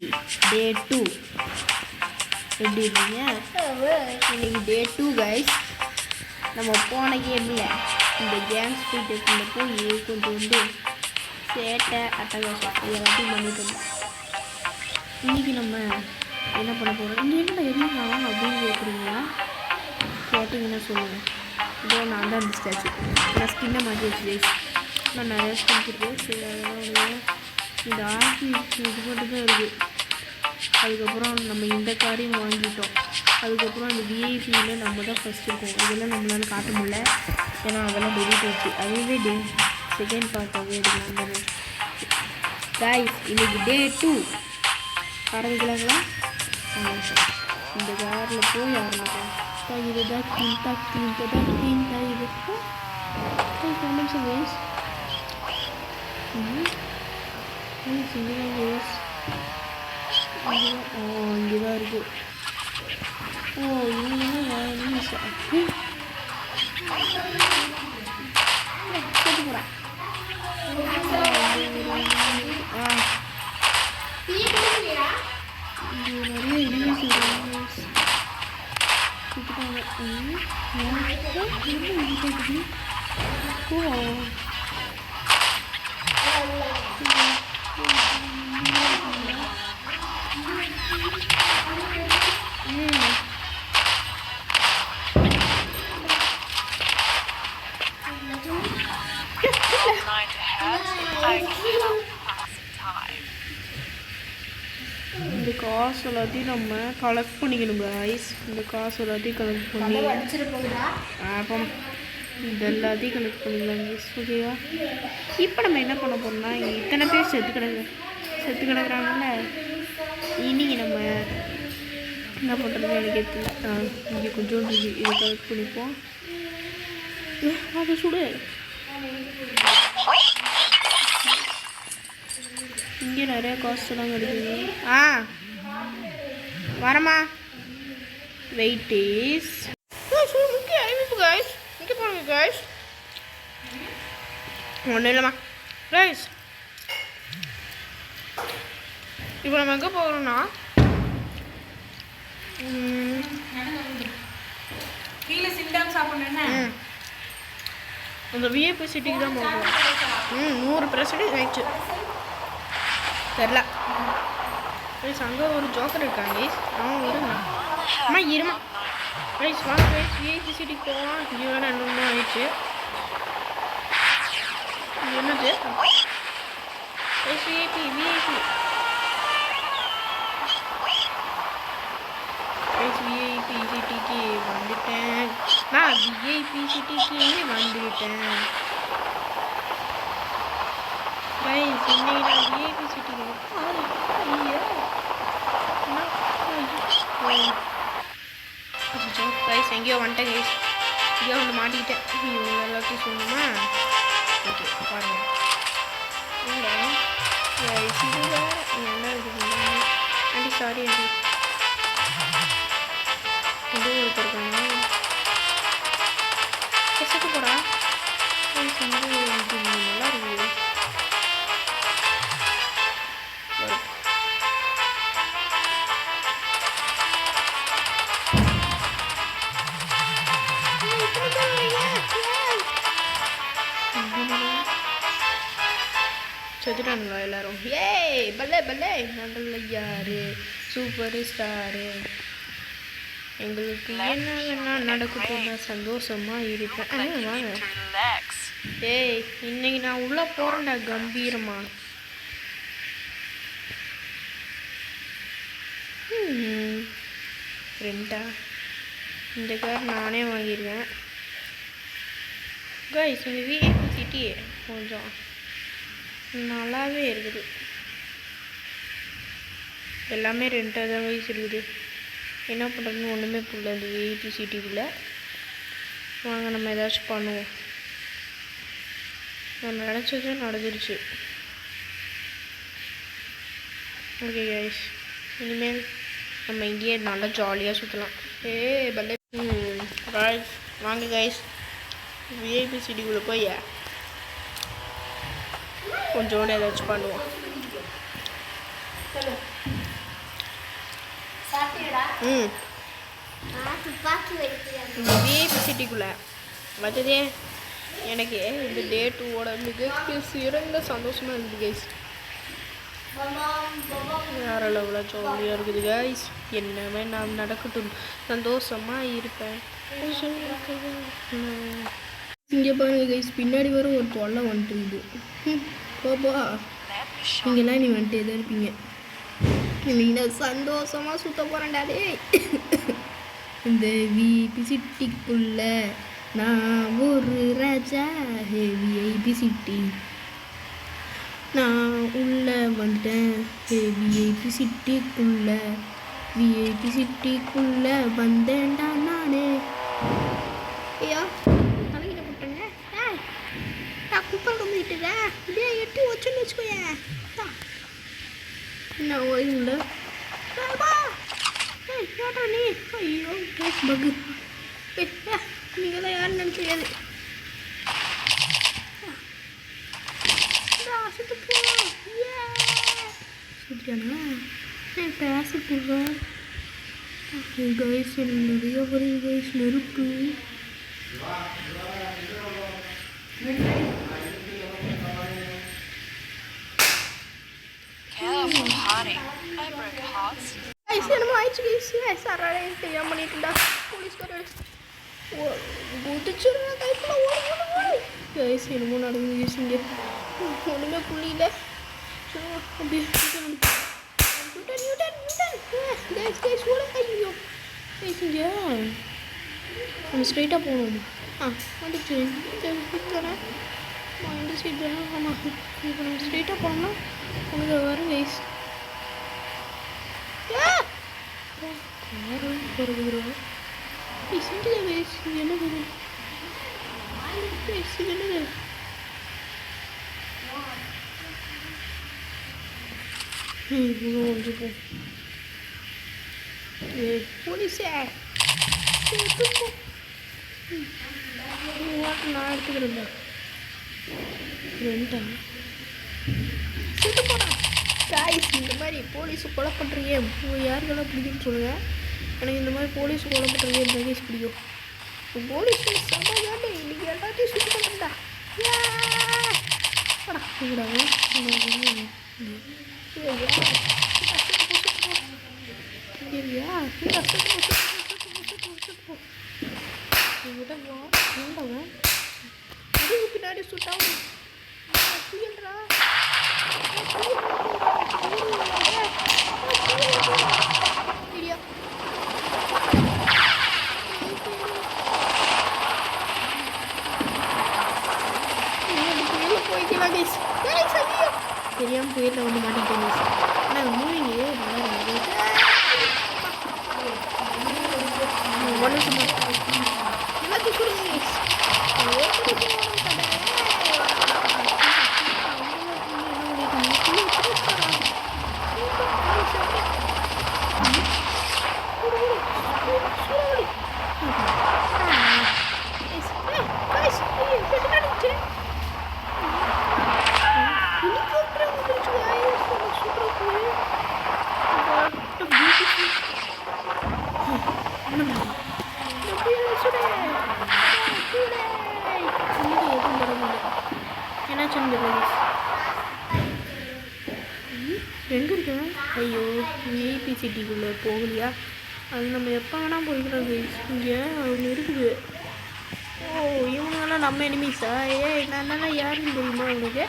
டே 2 எப்படி இருக்கீங்க? இன்னைக்கு டே 2 கைஸ். நம்ம போன கேமில் இந்த கேம்ஸ் போயிட்டு போய் கொஞ்சோண்டு சேட்டை அட்டகாசம் எல்லாத்தையும் பண்ணிட்டு இருந்தோம். இன்றைக்கி நம்ம என்ன பண்ண போகிறோம்? இங்கே என்ன எரியுங்களா அப்படின்னு கேட்குறீங்களா? கேட்டிங்கன்னா சொல்லுங்கள். இதோ நான் தான் மிஸ்டாச்சு. நான் ஸ்கின்னை மாற்றி வச்சு கைஸ். நான் நிறைய ஸ்கின் இருக்குது. சரி அதெல்லாம் இந்த ஆர்பி இது மட்டும் தான் இருக்குது. அதுக்கப்புறம் நம்ம இந்த காரையும் வாங்கிட்டோம். அதுக்கப்புறம் அந்த விஐபியில் நம்ம தான் ஃபஸ்ட் இருக்கோம். இதெல்லாம் நம்மளால் காட்ட முடியல, ஏன்னா அதெல்லாம் டெலிட் ஆச்சு. அதுவே செகண்ட் பார்ட்டாகவே எடுக்கலாம். கைஸ் இன்னைக்கு டே 2 ஆரம்பிக்கலாங்களா? இந்த காரில் போய் ஆரம்பிக்கலாம். இதுதான் இது கமெண்ட்ஸ் கைஸ். இங்கேதான் இருக்கு. இந்த காசு எல்லாத்தையும் நம்ம கலெக்ட் பண்ணிக்கணும் கைஸ். இந்த காசு எல்லாத்தையும் கலெக்ட் பண்ணி அப்போ இது எல்லாத்தையும் கலெக்ட் பண்ணிக்கலாம் கைஸ். ஓகேவா? இப்போ நம்ம என்ன பண்ண போகிறோம்னா, இத்தனை பேர் செத்து கிடக்குறாங்கல்ல, இன்னைக்கு நம்ம என்ன பண்ணுறதுன்னு எனக்கு தெரியல. இங்கே கொஞ்சோண்டு இதை கலெக்ட் பண்ணிப்போம். அதை சுடு. இங்கே நிறைய காசுலாம் கிடைக்குது. வரமா வெயிட் இஸ் முக்கிய அறிவிப்பு கைஸ். இங்கே போங்க கைஸ். ஒன்றும் இல்லைம்மா கைஸ். இப்போ நம்ம எங்கே போகிறோம்னா, கீழே சிண்டாம் சாப்பிட்ணுன்னா அந்த விஐபி சிட்டிக்கு தான் போகிறோம். 100% ஆயிடுச்சு. தெரில கைஸ். அங்கே ஒரு ஜோக்கர் இருக்காங்க கைஸ். அவன் வருங்க. அம்மா இருமா கைஸ். வாங்க கைஸ், விஐபி சிட்டிக்கு போவான். இங்கே வேறு இன்னொன்று ஆயிடுச்சு. இது என்னது கைஸ்? VIP guys. விஐபி சிட்டிக்கு வந்துட்டேன். நான் விஐபி சிட்டிக்கு வந்துட்டேன் கைஸ். இன்னைக்கு நான் விஐபி சிட்டிக்கு கைஸ் எங்கேயோ வந்துட்டேன் கைஸ். எங்கேயோ வந்து மாட்டிக்கிட்டேன். இவங்க எல்லாத்தையும் சொல்லணுமா? ஓகே பாருங்க. கைஸ் இது என்ன இருக்குது ஆண்டி? Sorry aunty. எங்கே இருக்காங்க? செத்து போடா கைஸ். வந்து இது நல்லா இருக்குது. செத்துட்டானுங்களா எல்லாரும்? ஏய் பல்லே பல்லே. நாங்கள் யாரு சூப்பர் ஸ்டாரு. எங்களுக்கு என்ன வேணா நடக்குதுன்னா சந்தோஷமாக இருப்பேன். வாங்க. ஏய் இன்னைக்கு நான் உள்ளே போகிறேன்டா கம்பீரமா. ரெண்டா இந்த கார் நானே வாங்கியிருக்கேன் கைஸ். இந்த விஐபி சிட்டி கொஞ்சம் நல்லாவே இருக்குது. எல்லாமே ரெண்டாக தான் கைஸ் இருக்குது. என்ன பண்ணுறதுன்னு ஒன்றுமே புரியல இந்த விஐபி சிட்டிக்குள்ளே. வாங்க நம்ம ஏதாச்சும் பண்ணுவோம். நம்ம நினச்சது நடந்துருச்சு. ஓகே கைஸ், இனிமேல் நம்ம இங்கேயே நல்லா ஜாலியாக சுற்றலாம். பல்லே கைஸ். வாங்க கைஸ், விஐபி சிட்டிக்குள்ளே போய் கொஞ்சோண்டு ஏதாச்சும் பண்ணுவோம். ம் துப்பாக்கி வெடிக்கிறேன். இந்த விஐபி சிட்டிக்குள்ளே வந்ததே எனக்கு இந்த டே 2வோட மிக சிறந்த சந்தோஷமாக இருக்குது கைஸ். வேற லெவலில் ஜாலியாக இருக்குது கைஸ். என்னவே நான் நடக்கட்டும், சந்தோஷமாக இருப்பேன். இங்கே பாருங்க கைஸ், பின்னாடி வரும் ஒரு தொல்லை வந்துட்டு போப்பா. நீங்கள்லாம் நீ வந்துட்டே தான் இருப்பீங்க. நீங்கள் சந்தோஷமாக சுத்த போகிறேன்டா டே. இந்த விஐபி சிட்டிக்குள்ள நான் ஒரு ராஜா. விஐபி சிட்டி நான் உள்ளே வந்துட்டேன். விஐபி சிட்டிக்குள்ள விஐபி சிட்டிக்குள்ளே வந்தேன்டா நானே. ஐயா தலைக்கிட்ட போட்டேங்க. நான் குப்பை கம்பிட்டுதா இதே எட்டி வச்சுன்னு வச்சுக்கோயேன். என்ன ஓய்வுல ஏட்டா நீ? ஐயோ பகு நீங்களாம் யாரும் நினச்சியாது. சுத்து போ சுத்தியானா பேச போடுறேன் கைஸ். நிறைய வருது கைஸ் நெருப்பு. என்னமோ ஆயிடுச்சு கைஸ். சாராடே தெரியாம பண்ணிட்டுண்டா போலீஸ்காரர் குதிச்சுடுறா கைக்குள்ள ஓடு கைஸ். என்னமோ நடந்து கைஸ். இங்கே ஒன்றுமே புள்ளியில அப்படியே ஐயோ கைஸ். இங்கே நம்ம ஸ்ட்ரைட்டாக போகணும். வந்துச்சு தானே இந்த சைட் தானே. ஆமாம், இப்போ நம்ம ஸ்ட்ரைட்டாக போனோம்னா உங்களுக்கு வரும் கைஸ். என்னது என்னது போலீஸே நான் எடுத்துக்கிறேன்டா. ரெண்டா சுட்டு போடா காய்ஸ். இந்த மாதிரி போலீஸை கொலை பண்ணுறீங்க யாருக்கெல்லாம் பிடிக்குன்னு சொல்லுங்கள். எனக்கு இந்த மாதிரி போலீஸ் கொலை பண்ணுறீங்க இந்த கேஸ் பிடிக்கும். போலீஸ் சமாதானே இன்னைக்கு எல்லாத்தையும் சுட்டு பண்ணுறா. பின்னாடி சுட்டாவும் தெரியாமல் புயலில் வந்து மாட்டிக்கிட்டேன். ஆனால் மூவிங்க நல்லா இருந்தது. எல்லாத்தையும் சொல்லுங்க. எங்கே இருக்க? ஐயோ விஐபி சிட்டிக்குள்ளே போகலையா? அது நம்ம எப்போ வேணால் போய்க்கிறோம். இங்கே ஒன்று இருக்குது. ஓ இவங்கெல்லாம் நம்ம எனிமீஸா? நான் யாருன்னு தெரியுமா உனக்கு?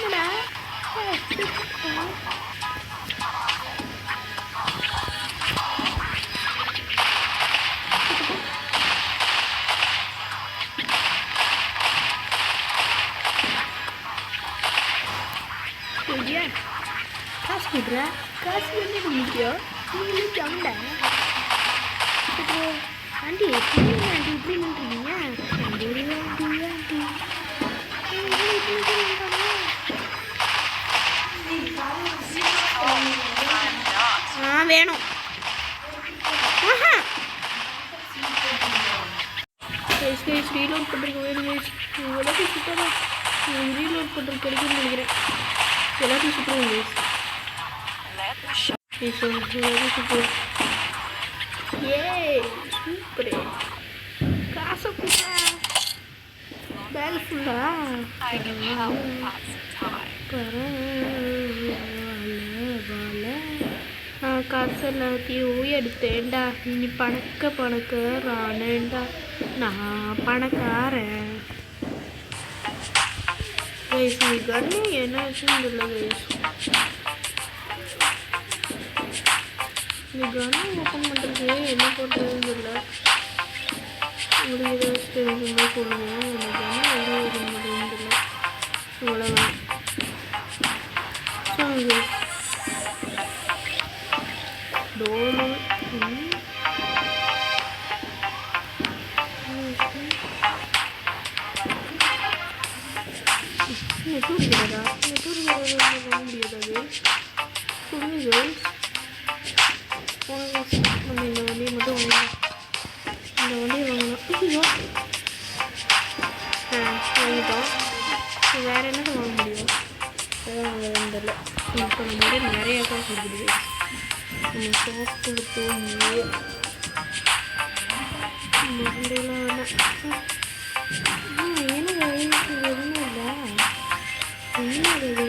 என்னடா காசு கொடுக்குற காசு வந்து முக்கியம். நீங்களே ஜம்டா ஆண்டி ஆண்டி இப்படி பண்ணுறீங்க. வேணும். ரீலோட் பண்ணுறதுக்கு வேணும். எல்லாத்தையும் சுத்தமாக ரீலோட் பண்ணுறதுக்கு கிடைக்கும்னு நினைக்கிறேன். எல்லாத்தையும் சுற்றுவோம். ஏய் சூப்பரு காசை கொடுத்தா பேக் ஃபுல்லா நான் காசு எல்லாத்தையும் எடுத்தேன்டா இனி பணக்காரன்டா நான் பணக்காரன் கண்ணு என்னாச்சுன்னு தெரியல கைஸ் இந்த கண்ணு ஓப்பன் பண்ணுறது என்ன பண்ணுறதுன்னு தெரியல உங்களுக்கு ஏதாச்சும் தெரிஞ்சுன்னா சொல்லுங்கள் இந்த கண்ணு எப்படி ஓப்பன் பண்ணுறதுன்னு தெரியல இவ்வளோதான் சொல்லுங்க டோலு நெட்வொர்க்கிறதா பண்ண முடியாது சொல்லுங்க நம்ம இந்த வண்டியை மட்டும் வாங்கலாம் இந்த வண்டியை வாங்கலாம் வாங்கிட்டோம் வேறு என்ன வாங்க முடியும் அதான் தெரியல இப்போ நம்ம நிறைய காசு இருக்குது நம்ம ஷாப்புக்குள்ள போய் மண்டையெல்லாம் வேணாம் ஏன்னா எதுவும் இல்லை ஒன்றுமே இல்லை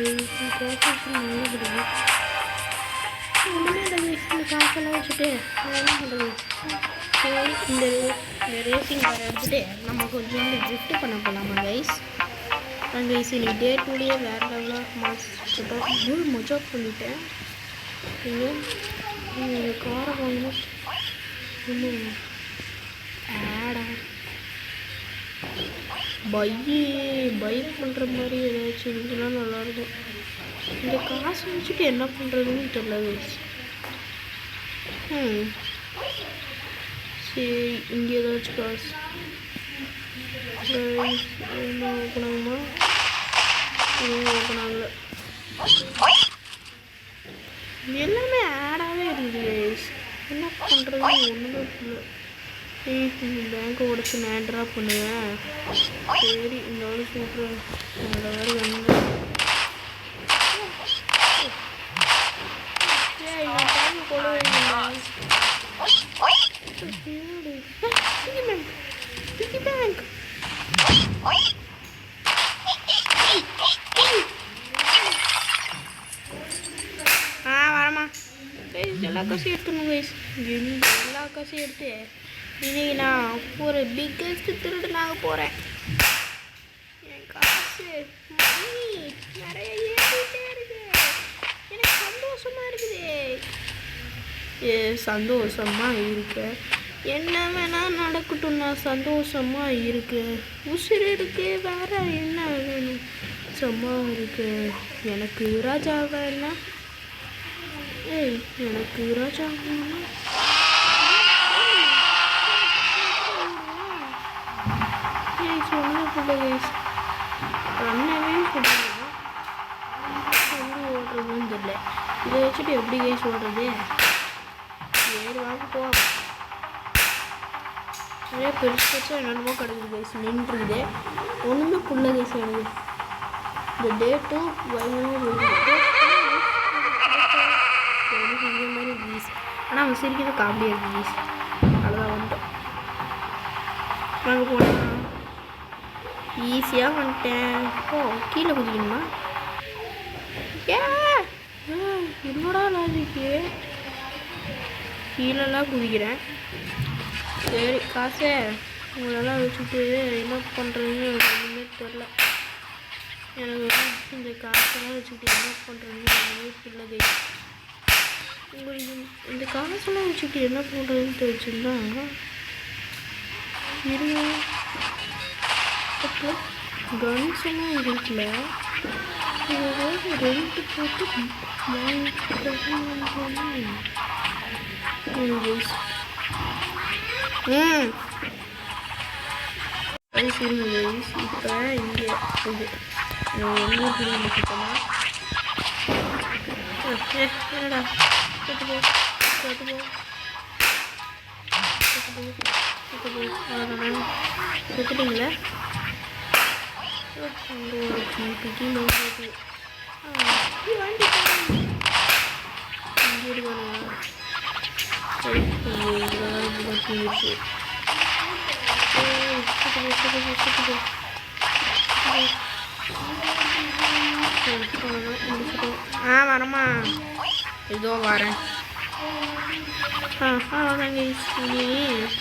இந்த காசெல்லாம் வச்சுட்டு என்ன பண்ணுறது சரி இந்த ரேசிங் காரை எடுத்துகிட்டு நம்ம கொஞ்சம் கிஃப்ட் பண்ண போகலாமா கைஸ் கைஸ் இன்னைக்கு டே 2லேயே வேறு லெவலாக மாஸ்டர் மஜா பண்ணிட்டேன் இந்த காரை வாங்கணும் இன்னும் ஆடா பைக் பண்ணுற மாதிரி ஏதாச்சும் இருந்துச்சுன்னா நல்லாயிருக்கும் இந்த காசு வச்சுட்டு என்ன பண்ணுறதுன்னு தெரியல சரி இங்கே ஏதாச்சும் காசு என்ன ஓப்பன் ஆகுமா எதுவும் ஓப்பன் ஆகலை எல்லாமே ஆடாகவே இருக்குது என்ன பண்ணுறதுன்னு ஒன்றுமே இல்லை பேங்க்கை உடச்சி நான் ட்ராப் பண்ணுவேன் சரி இந்த ஆள் சூப்பர் அதில் வேறு வந்து பேங்க் கொள்ள பேங்க் வரமா எல்லா காசையும் எடுத்துணும் கைஸ் எல்லா காசையும் எடுத்து இன்னைக்கு நான் ஒரு பிக்கஸ்ட் திருடுனாக போகிறேன் என் காசு நிறைய ஏறிட்டே இருக்கு எனக்கு சந்தோஷமாக இருக்குது சந்தோஷமாக இருக்கு என்ன வேணால் நடக்கட்டும் நான் சந்தோஷமாக இருக்கு உசுறு இருக்கு வேற என்ன வேணும் சும்மா இருக்கு எனக்கு ராஜா வேணா எனக்கு ராஜா வேணா ஒன்றும் ஃபுல்லாக கைஸ் ரன்னவே ஃபுல்லாக எப்படி ஓடுறதுன்னு தெரியல இதை வச்சுட்டு எப்படி கைஸ் ஓடுறது ஏறு வாங்க போ நிறைய பெருசாச்சும் என்னென்னமோ கிடக்குது கைஸ் நின்றுக்குது ஒன்றுமே ஃபுல்லாக கைஸ் எனக்கு இந்த டேட்டும் பயங்கரமாக எனக்கு இந்த மாதிரி ப்ளீஸ் ஆனால் அவன் சிரிக்கிறது காமெடியாக இருக்குது ப்ளீஸ் அவ்வளோதான் வந்துட்டோம் நாங்கள் போனால் ஈஸியாக வந்துட்டேன் ஓ கீழே குதிக்கணுமா என்னோட லாஜிக்கு கீழெல்லாம் குதிக்கிறேன் சரி காசே உங்களெல்லாம் வச்சுட்டு என்ன பண்ணுறதுன்னு ஒன்றுமே தெரில எனக்கு இந்த காசெல்லாம் வச்சுக்கிட்டு என்ன பண்ணுறதுன்னு ஒன்றுமே தெரியல கை உங்களுக்கு இந்த காசெல்லாம் வச்சுக்கிட்டு என்ன பண்ணுறதுன்னு தெரிஞ்சுன்னா இருங்க கன்ஸ் எல்லாம் இருக்குல்ல ரெண்டு போட்டு இப்போ இங்கே இது என்ன புரியுது சுத்தமாக என்னடா கட்டு போ கட்டுட்டீங்களா அங்கே ஒரு பிடி வாங்கி எடுக்கணும். சரி தூங்கிடுச்சு. வரமா ஏதோ வரேன். அவ்வளோதாங்க. இனி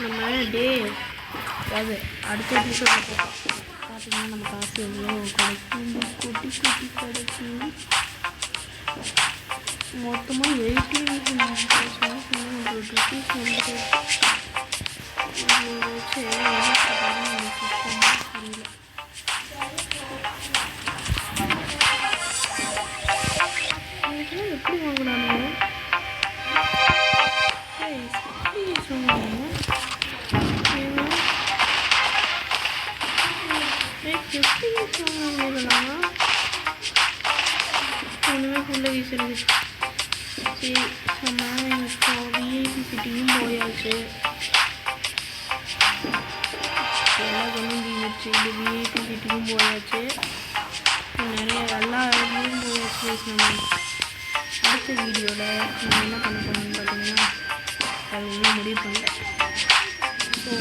நம்ம டே அது அடுத்த எபிசோடில் போட்டோம். பார்த்தீங்கன்னா நம்ம காசு எவ்வளோ கிடைக்கும், கொட்டி கொட்டி கிடைக்கும். மொத்தமாக 18 ருபீஸ் வந்து எப்படி வாங்கினாங்க சொன்னாங்க. எப்படி சொன்னாங்க இதெல்லாம் ஒன்றுமே ஃபுல்ல வீசுறது. சரி நம்ம இப்போ விஐபி சிட்டியும் போயாச்சு. எல்லா கண்ணும் தீர்ந்துச்சு. இந்த விஐபி சிட்டியும் போயாச்சு. நிறைய எல்லா இடத்துலையும் போயாச்சு. நம்ம அடுத்த வீடியோவில் நம்ம என்ன பண்ண போகிறோம்னு பார்த்தீங்கன்னா அது ஒன்றும் முடிவு பண்ணல. ஸோ